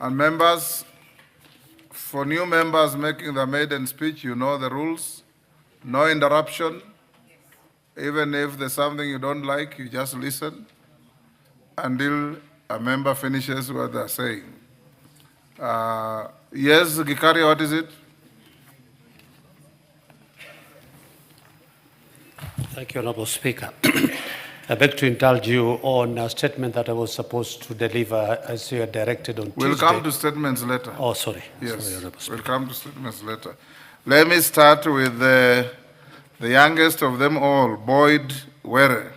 And members, for new members making the maiden speech, you know the rules. No interruption. Even if there's something you don't like, you just listen until a member finishes what they're saying. Yes, Gikari, what is it? Thank you, Honorable Speaker. I beg to indulge you on a statement that I was supposed to deliver as you are directed on Tuesday. We'll come to statements later. Oh, sorry. Yes, sorry, Honorable Speaker. we'll come to statements later. Let me start with the youngest of them all, Boyd Were.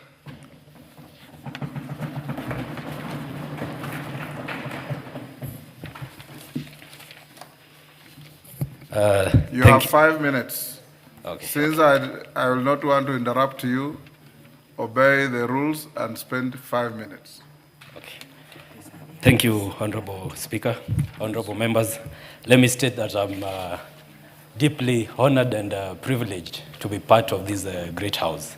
You have 5 minutes. Okay. Since I will not want to interrupt you, obey the rules and spend 5 minutes. Okay. Thank you, Honorable Speaker, honorable members. Let me state that I'm deeply honored and privileged to be part of this great house.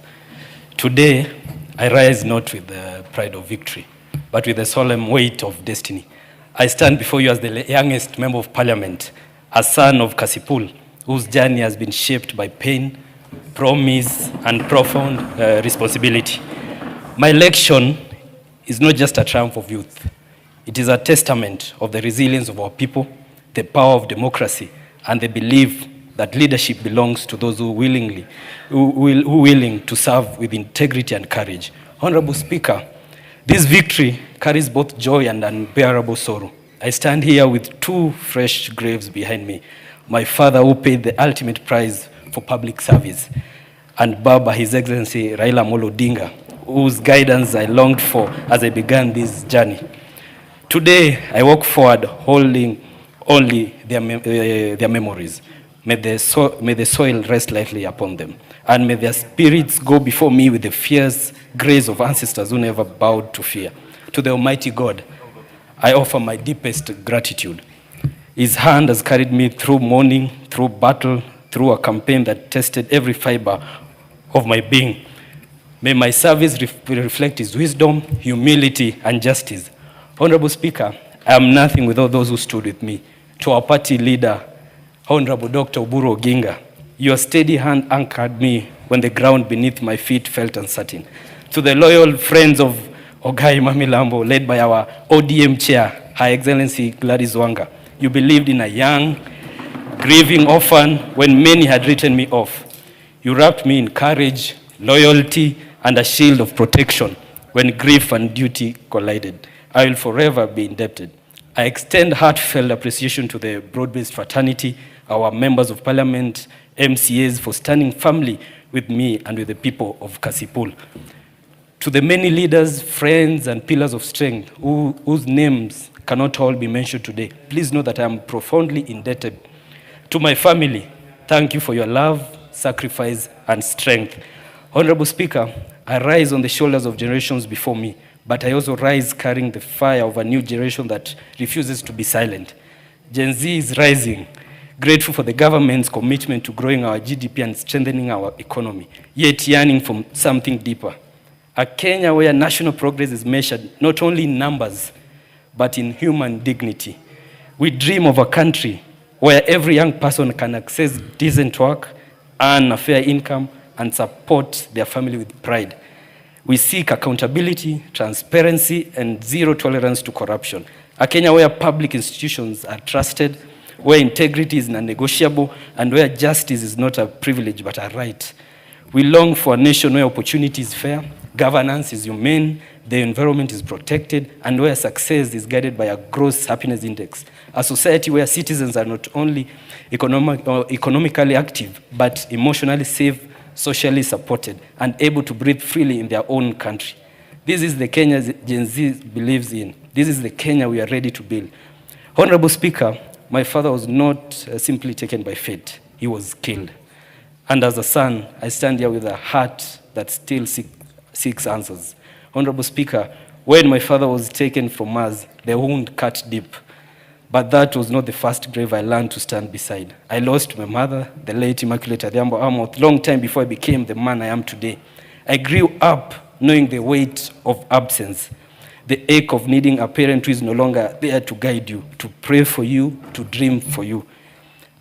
Today, I rise not with the pride of victory, but with the solemn weight of destiny. I stand before you as the youngest member of parliament, a son of Kasipul, whose journey has been shaped by pain, promise, and profound responsibility. My election is not just a triumph of youth. It is a testament of the resilience of our people, the power of democracy, and the belief that leadership belongs to those who willing to serve with integrity and courage. Honorable Speaker, this victory carries both joy and unbearable sorrow. I stand here with 2 fresh graves behind me. My father, who paid the ultimate price for public service, and Baba, His Excellency Raila Odinga, whose guidance I longed for as I began this journey. Today, I walk forward holding only their memories. May the soil rest lightly upon them, and may their spirits go before me with the fierce grace of ancestors who never bowed to fear. To the Almighty God, I offer my deepest gratitude. His hand has carried me through mourning, through battle, through a campaign that tested every fiber of my being. May my service reflect His wisdom, humility, and justice. Honorable Speaker, I am nothing without those who stood with me. To our party leader, Honorable Dr. Oburu Oginga, your steady hand anchored me when the ground beneath my feet felt uncertain. To the loyal friends of Ogai Mamilambo, led by our ODM chair, Her Excellency Gladys Wanga, you believed in a young, grieving orphan when many had written me off. You wrapped me in courage, loyalty, and a shield of protection when grief and duty collided. I will forever be indebted. I extend heartfelt appreciation to the broad-based fraternity, our members of parliament, MCAs, for standing firmly with me and with the people of Kasipul. To the many leaders, friends, and pillars of strength whose names cannot all be mentioned today, please know that I am profoundly indebted. To my family, thank you for your love, sacrifice, and strength. Honorable Speaker, I rise on the shoulders of generations before me, but I also rise carrying the fire of a new generation that refuses to be silent. Gen Z is rising, grateful for the government's commitment to growing our GDP and strengthening our economy, yet yearning for something deeper. A Kenya where national progress is measured not only in numbers, but in human dignity. We dream of a country where every young person can access decent work, earn a fair income, and support their family with pride. We seek accountability, transparency, and zero tolerance to corruption. A Kenya where public institutions are trusted, where integrity is non-negotiable, and where justice is not a privilege but a right. We long for a nation where opportunity is fair, governance is humane, the environment is protected, and where success is guided by a gross happiness index. A society where citizens are not only economically active, but emotionally safe, socially supported, and able to breathe freely in their own country. This is the Kenya Gen Z believes in. This is the Kenya we are ready to build. Honorable Speaker, my father was not simply taken by fate. He was killed. And as a son, I stand here with a heart that still seeks answers. Honorable Speaker, when my father was taken from us, the wound cut deep. But that was not the first grave I learned to stand beside. I lost my mother, the late Immaculate Adhiambo Amoth, long time before I became the man I am today. I grew up knowing the weight of absence, the ache of needing a parent who is no longer there to guide you, to pray for you, to dream for you.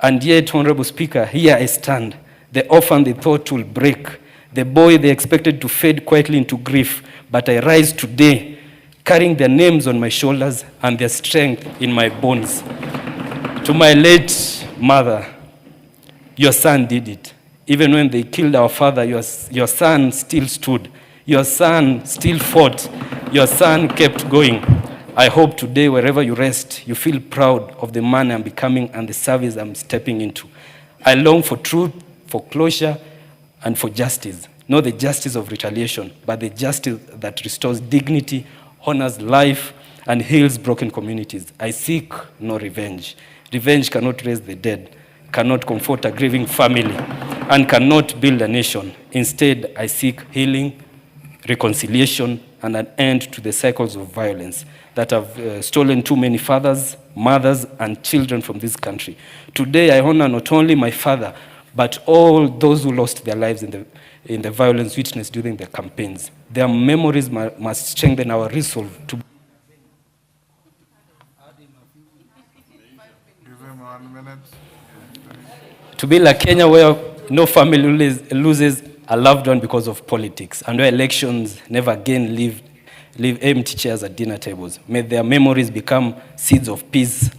And yet, Honorable Speaker, here I stand, the orphan they thought will break, the boy they expected to fade quietly into grief, but I rise today, carrying their names on my shoulders and their strength in my bones. To my late mother, your son did it. Even when they killed our father, your son still stood. Your son still fought. Your son kept going. I hope today, wherever you rest, you feel proud of the man I'm becoming and the service I'm stepping into. I long for truth, for closure, and for justice. Not the justice of retaliation, but the justice that restores dignity, honors life, and heals broken communities. I seek no revenge. Revenge cannot raise the dead, cannot comfort a grieving family, and cannot build a nation. Instead, I seek healing, reconciliation, and an end to the cycles of violence that have stolen too many fathers, mothers, and children from this country. Today, I honor not only my father, but all those who lost their lives in the violence witnessed during their campaigns. Their memories must strengthen our resolve to build a Kenya where no family loses a loved one because of politics, and where elections never again leave empty chairs at dinner tables. May their memories become seeds of peace,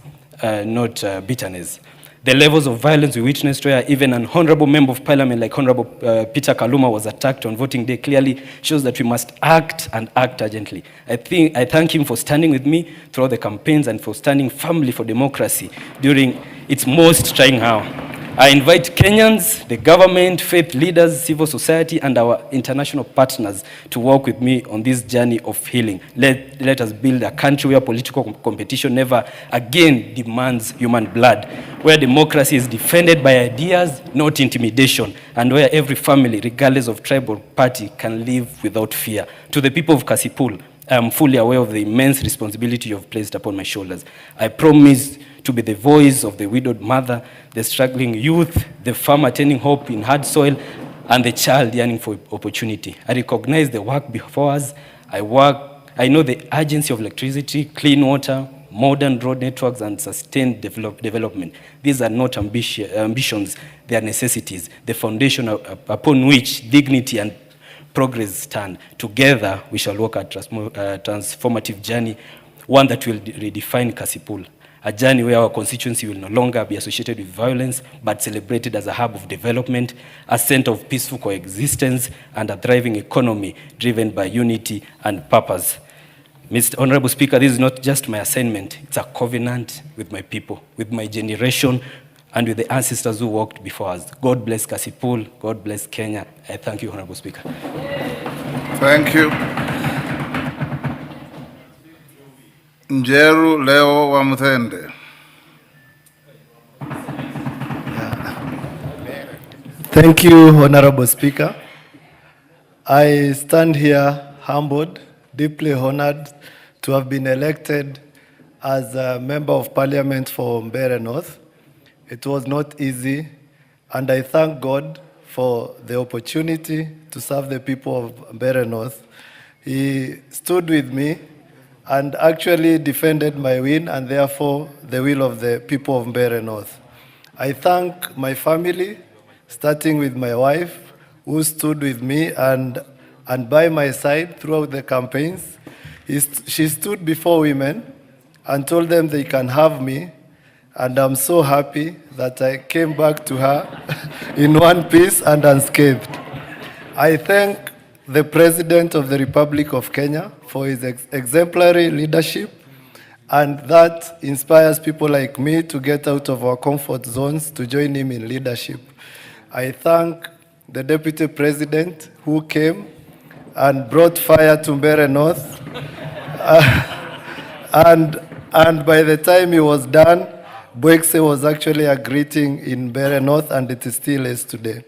not bitterness. The levels of violence we witnessed, where even an honorable member of parliament like Honorable Peter Kaluma was attacked on voting day, clearly shows that we must act and act urgently. I thank him for standing with me throughout the campaigns and for standing firmly for democracy during its most trying hour. I invite Kenyans, the government, faith leaders, civil society, and our international partners to work with me on this journey of healing. Let us build a country where political competition never again demands human blood, where democracy is defended by ideas, not intimidation, and where every family, regardless of tribe or party, can live without fear. To the people of Kasipul, I am fully aware of the immense responsibility you have placed upon my shoulders. I promise to be the voice of the widowed mother, the struggling youth, the farmer tending hope in hard soil, and the child yearning for opportunity. I recognize the work before us. I know the urgency of electricity, clean water, modern road networks, and sustained development. These are not ambitions, they are necessities, the foundation upon which dignity and progress stand. Together, we shall walk a transformative journey, one that will redefine Kasipul. A journey where our constituency will no longer be associated with violence, but celebrated as a hub of development, a center of peaceful coexistence, and a thriving economy driven by unity and purpose. Mr. Honorable Speaker, this is not just my assignment, it's a covenant with my people, with my generation, and with the ancestors who walked before us. God bless Kasipul, God bless Kenya. I thank you, Honorable Speaker. Thank you. Njeru Leo Wamuthende. Thank you, Honorable Speaker. I stand here humbled, deeply honored to have been elected as a Member of Parliament for Mbeere North. It was not easy, and I thank God for the opportunity to serve the people of Mbeere North. He stood with me and actually defended my win and therefore the will of the people of Mbeere North. I thank my family, starting with my wife, who stood with me and by my side throughout the campaigns. She stood before women and told them they can have me, and I'm so happy that I came back to her in one piece and unscathed. I thank the President of the Republic of Kenya for his exemplary leadership, and that inspires people like me to get out of our comfort zones to join him in leadership. I thank the Deputy President who came and brought fire to Mbeere North, and by the time he was done, Bwekse was actually a greeting in Mbeere North, and it still is today.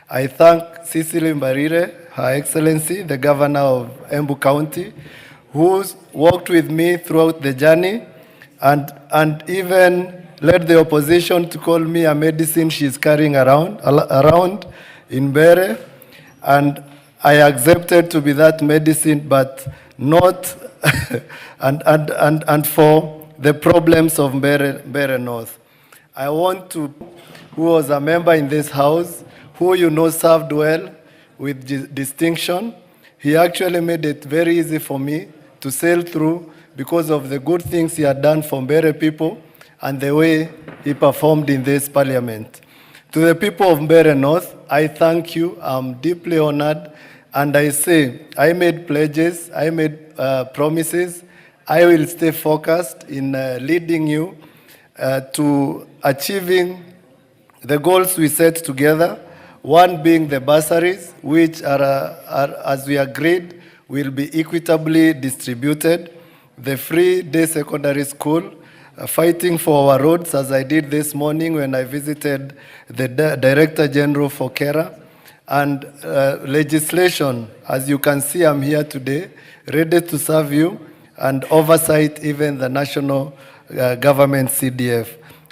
I thank Cecily Mbarire, Her Excellency, the Governor of Embu County, who worked with me throughout the journey and even led the opposition to call me a medicine she's carrying around in Mbeere. And I accepted to be that medicine, but not and for the problems of Mbeere North. I want to, who was a member in this house, who you know served well with distinction. He actually made it very easy for me to sail through because of the good things he had done for Mbeere people and the way he performed in this parliament. To the people of Mbeere North, I thank you. I'm deeply honored. And I say, I made pledges, I made promises. I will stay focused in leading you to achieving the goals we set together. One being the bursaries, which are as we agreed, will be equitably distributed. The free day secondary school, fighting for our roads, as I did this morning when I visited the Director General for Kera. And legislation, as you can see, I'm here today, ready to serve you and oversight even the national government CDF.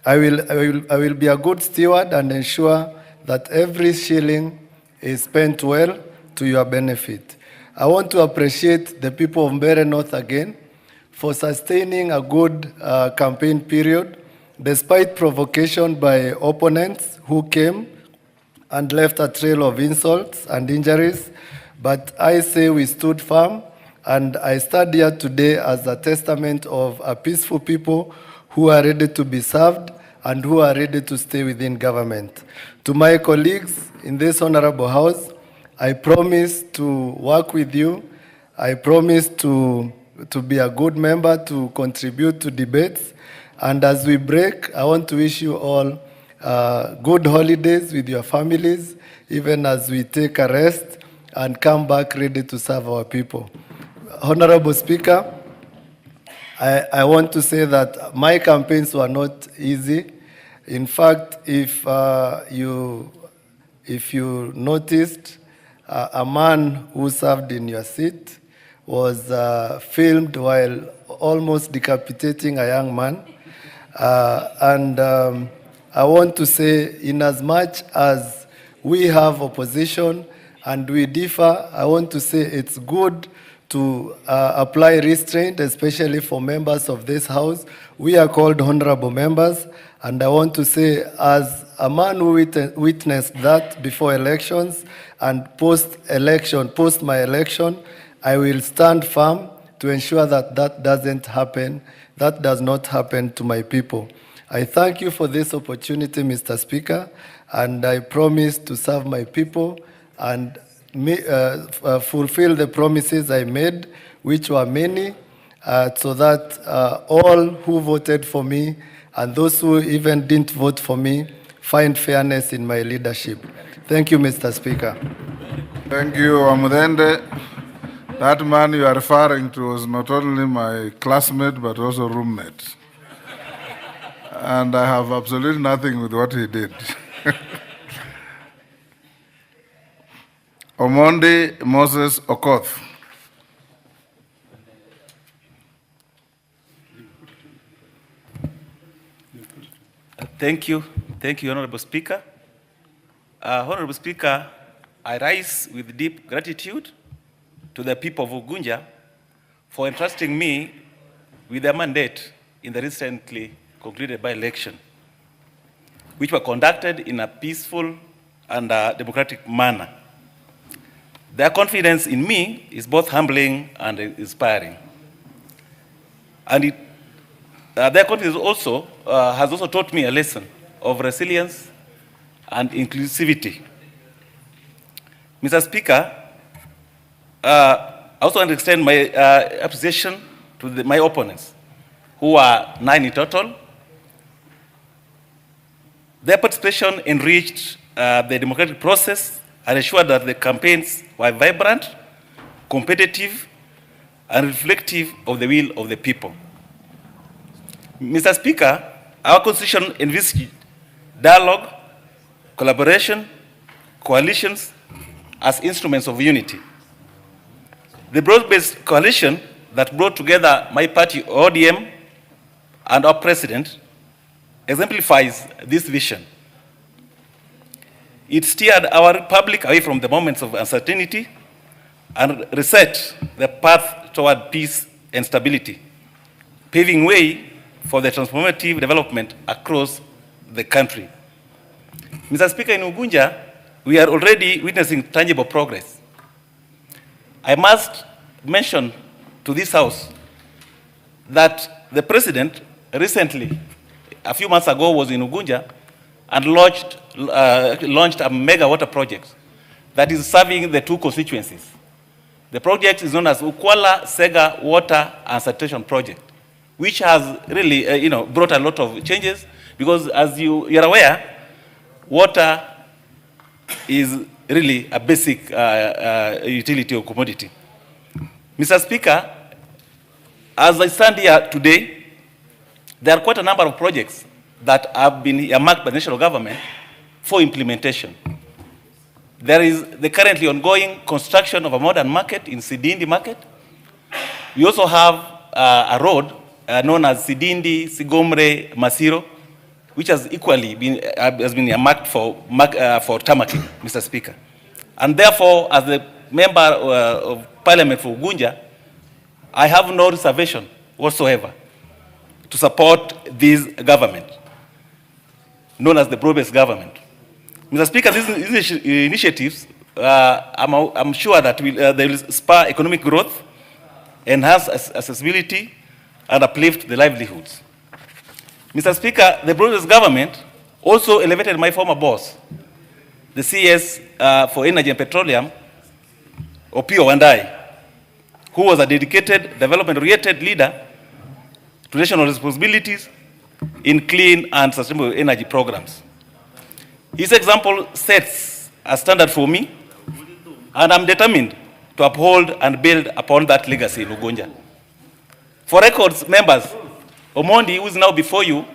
I will be a good steward and ensure that every shilling is spent well to your benefit. I want to appreciate the people of Mbeere North again for sustaining a good campaign period, despite provocation by opponents who came and left a trail of insults and injuries. But I say we stood firm, and I stand here today as a testament of a peaceful people who are ready to be served and who are ready to stay within government. To my colleagues in this honorable house, I promise to work with you. I promise to be a good member, to contribute to debates. And as we break, I want to wish you all good holidays with your families, even as we take a rest and come back ready to serve our people. Honorable Speaker, I want to say that my campaigns were not easy. In fact, if you noticed, a man who served in your seat was filmed while almost decapitating a young man. I want to say, in as much as we have opposition and we differ, I want to say it's good to apply restraint, especially for members of this house. We are called honorable members, and I want to say, as a man who witnessed that before elections and post-election, post my election, I will stand firm to ensure that that doesn't happen, that does not happen to my people. I thank you for this opportunity, Mr. Speaker, and I promise to serve my people and fulfill the promises I made, which were many, so that all who voted for me and those who even didn't vote for me find fairness in my leadership. Thank you, Mr. Speaker. Thank you, Wamuthende. That man you are referring to was not only my classmate, but also roommate. And I have absolutely nothing with what he did. Omondi Moses Okoth. Thank you, Honorable Speaker. Honorable Speaker, I rise with deep gratitude to the people of Ugunja for entrusting me with their mandate in the recently concluded by-election, which were conducted in a peaceful and democratic manner. Their confidence in me is both humbling and inspiring. And their confidence also has also taught me a lesson of resilience and inclusivity. Mr. Speaker, I also want to extend my appreciation to my opponents, who are 9 in total. Their participation enriched the democratic process and ensured that the campaigns were vibrant, competitive, and reflective of the will of the people. Mr. Speaker, our Constitution envisaged dialogue, collaboration, coalitions as instruments of unity. The broad-based coalition that brought together my party, ODM, and our president exemplifies this vision. It steered our republic away from the moments of uncertainty and reset the path toward peace and stability, paving way for the transformative development across the country. Mr. Speaker, in Ugunja, we are already witnessing tangible progress. I must mention to this House that the President recently, a few months ago, was in Ugunja and launched a mega water project that is serving the two constituencies. The project is known as Ukwala Sega Water and Sanitation Project, which has really brought a lot of changes because, as you're aware, water is really a basic utility or commodity. Mr. Speaker, as I stand here today, there are quite a number of projects that have been earmarked by the national government for implementation. There is the currently ongoing construction of a modern market in Sidindi Market. We also have a road known as Sidindi, Sigomre, Masiro, which has equally been earmarked for tarmacking, Mr. Speaker. And therefore, as the member of Parliament for Ugunja, I have no reservation whatsoever to support this government, known as the broad-based government. Mr. Speaker, these initiatives, I'm sure that they will spur economic growth, enhance accessibility, and uplift the livelihoods. Mr. Speaker, the broad-based government also elevated my former boss, the CS for Energy and Petroleum, Opio Wandai, who was a dedicated development-oriented leader to national responsibilities in clean and sustainable energy programs. His example sets a standard for me, and I'm determined to uphold and build upon that legacy in Ugunja. For records, members, Omondi, who is now before you,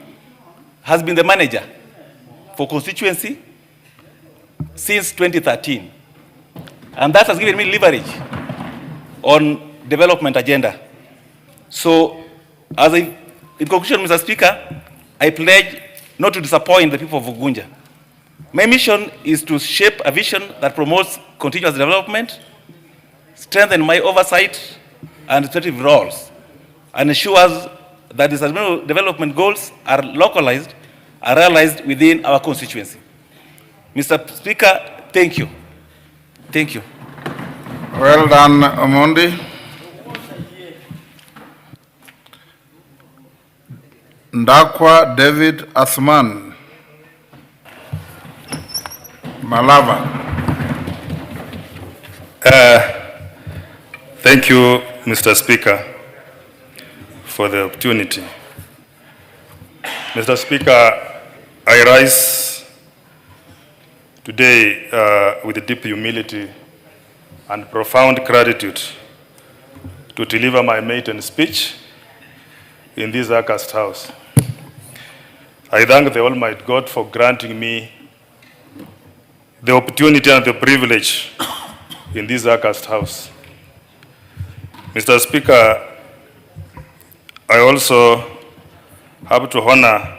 has been the manager for constituency since 2013. And that has given me leverage on development agenda. So, in conclusion, Mr. Speaker, I pledge not to disappoint the people of Ugunja. My mission is to shape a vision that promotes continuous development, strengthen my oversight and administrative roles, and ensures that the sustainable development goals are localized and realized within our constituency. Mr. Speaker, thank you. Thank you. Well done, Omondi. Ndakwa David Athman, Malava. Thank you, Mr. Speaker, for the opportunity. Mr. Speaker, I rise today with deep humility and profound gratitude to deliver my maiden speech in this august house. I thank the Almighty God for granting me the opportunity and the privilege in this august house. Mr. Speaker, I also have to honor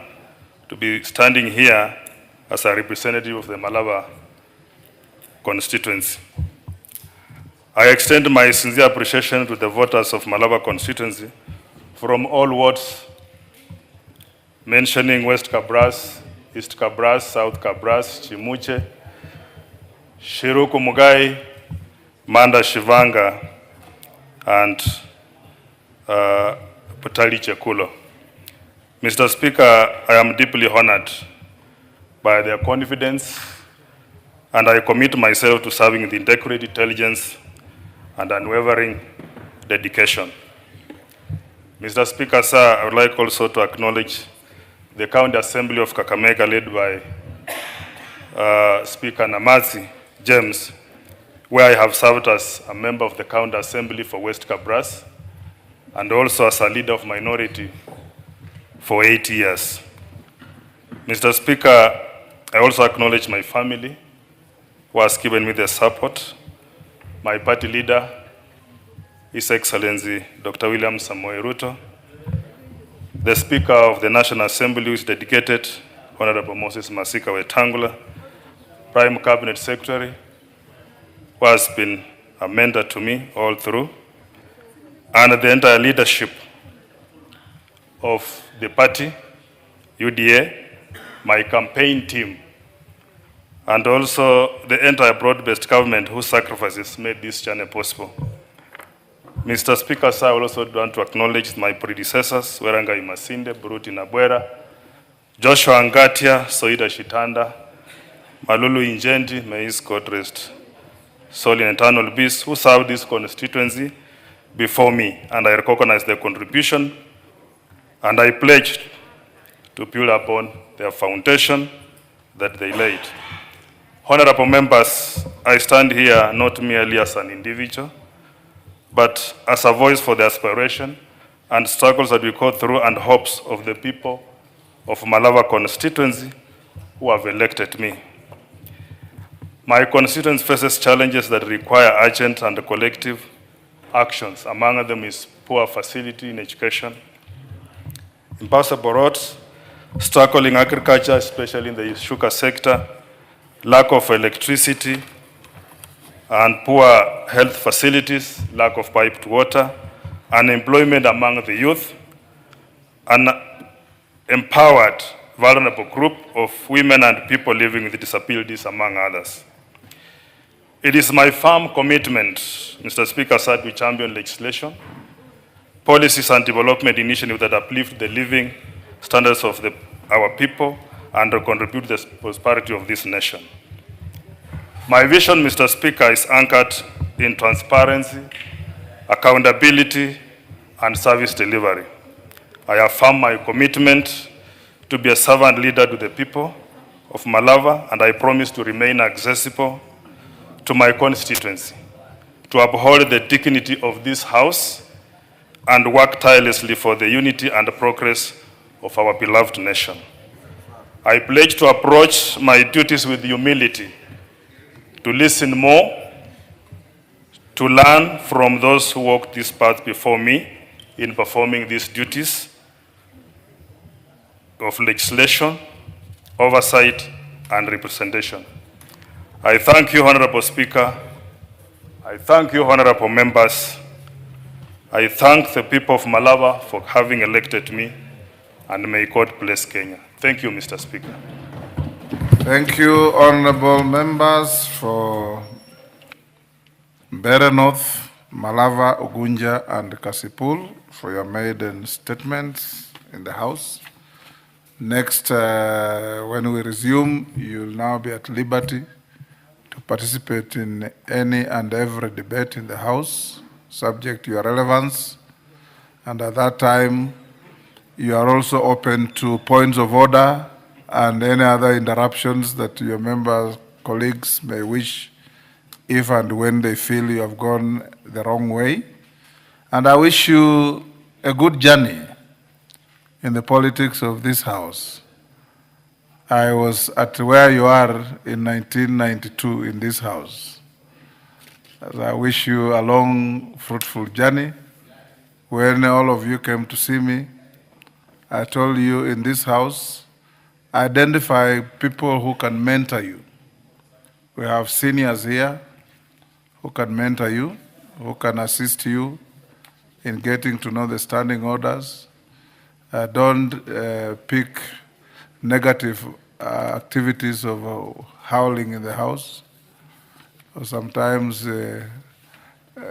to be standing here as a representative of the Malava constituency. I extend my sincere appreciation to the voters of Malava constituency from all wards, mentioning West Kabras, East Kabras, South Kabras, Chimuche, Shiruku Mugai, Manda Shivanga, and Putali Chekulo. Mr. Speaker, I am deeply honored by their confidence, and I commit myself to serving with integrity, intelligence, and unwavering dedication. Mr. Speaker, sir, I would like also to acknowledge the County Assembly of Kakamega led by Speaker Namazi James, where I have served as a member of the County Assembly for West Kabras and also as a leader of minority for 8 years. Mr. Speaker, I also acknowledge my family who has given me the support, my party leader, His Excellency Dr. William Samoei Ruto, the Speaker of the National Assembly, who is dedicated, Honorable Moses Masika Wetangula, Prime Cabinet Secretary, who has been a mentor to me all through, and the entire leadership of the party, UDA, my campaign team, and also the entire broad-based government whose sacrifices made this journey possible. Mr. Speaker, sir, I also want to acknowledge my predecessors, Weranga Imasinde, Buruti Nabwera, Joshua Ngatia, Soida Shitanda, Malulu Injendi, may his God rest soul in eternal peace, who served this constituency before me, and I recognize their contribution, and I pledged to build upon their foundation that they laid. Honorable members, I stand here not merely as an individual, but as a voice for the aspiration and struggles that we go through and hopes of the people of Malava constituency who have elected me. My constituency faces challenges that require urgent and collective actions. Among them is poor facility in education, impassable roads, struggling agriculture, especially in the sugar sector, lack of electricity, and poor health facilities, lack of piped water, unemployment among the youth, an empowered, vulnerable group of women and people living with disabilities, among others. It is my firm commitment, Mr. Speaker, sir, to champion legislation, policies and development initiatives that uplift the living standards of our people and contribute to the prosperity of this nation. My vision, Mr. Speaker, is anchored in transparency, accountability, and service delivery. I affirm my commitment to be a servant leader to the people of Malava, and I promise to remain accessible to my constituency, to uphold the dignity of this House, and work tirelessly for the unity and progress of our beloved nation. I pledge to approach my duties with humility, to listen more, to learn from those who walked this path before me in performing these duties of legislation, oversight, and representation. I thank you, Honorable Speaker. I thank you, honorable members. I thank the people of Malava for having elected me, and may God bless Kenya. Thank you, Mr. Speaker. Thank you, honorable members for Mbeere North, Malava, Ugunja, and Kasipul for your maiden statements in the House. Next, when we resume, you'll now be at liberty to participate in any and every debate in the House, subject to your relevance. And at that time, you are also open to points of order and any other interruptions that your members, colleagues may wish, if and when they feel you have gone the wrong way. And I wish you a good journey in the politics of this House. I was at where you are in 1992 in this House. I wish you a long, fruitful journey. When all of you came to see me, I told you in this House, identify people who can mentor you. We have seniors here who can mentor you, who can assist you in getting to know the standing orders. Don't pick negative activities of howling in the House, or sometimes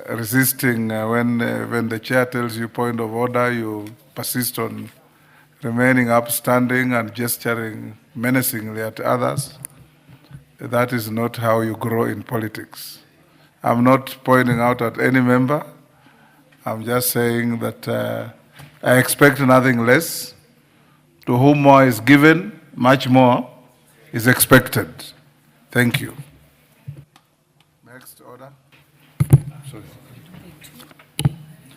resisting when the chair tells you point of order, you persist on remaining upstanding and gesturing menacingly at others. That is not how you grow in politics. I'm not pointing out at any member. I'm just saying that I expect nothing less. To whom more is given, much more is expected. Thank you. Next order. Sorry.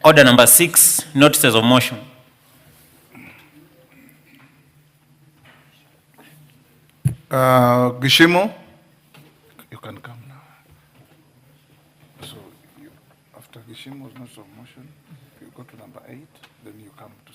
Order number 6, notices of motion. Gishimu, you can come now. So after Gishimu's notice of motion, you go to number 8, then you come to